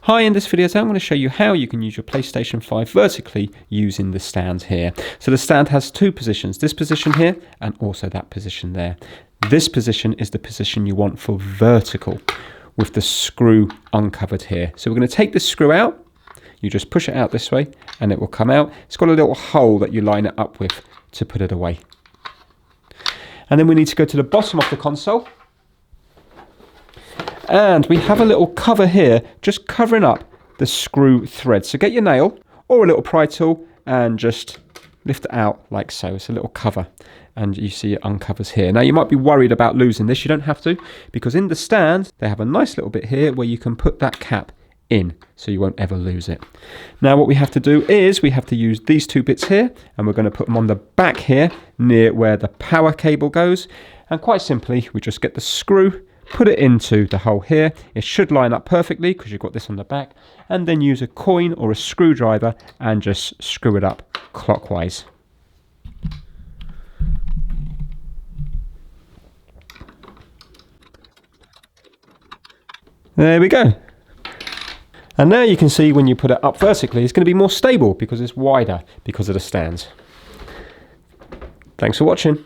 Hi, in this video I'm going to show you how you can use your PlayStation 5 vertically using the stand here. So the stand has two positions, this position here and also that position there. This position is the position you want for vertical with the screw uncovered here. So we're going to take this screw out, you just push it out this way and it will come out. It's got a little hole that you line it up with to put it away. And then we need to go to the bottom of the console. And we have a little cover here, just covering up the screw thread. So get your nail or a little pry tool and just lift it out like so. It's a little cover and you see it uncovers here. Now you might be worried about losing this. You don't have to, because in the stand they have a nice little bit here where you can put that cap in so you won't ever lose it. Now what we have to do is we have to use these two bits here and we're going to put them on the back here near where the power cable goes. And quite simply we just get the screw, put it into the hole here. It should line up perfectly because you've got this on the back, and then use a coin or a screwdriver and just screw it up clockwise. There we go. And now you can see when you put it up vertically it's going to be more stable because it's wider because of the stands. Thanks for watching.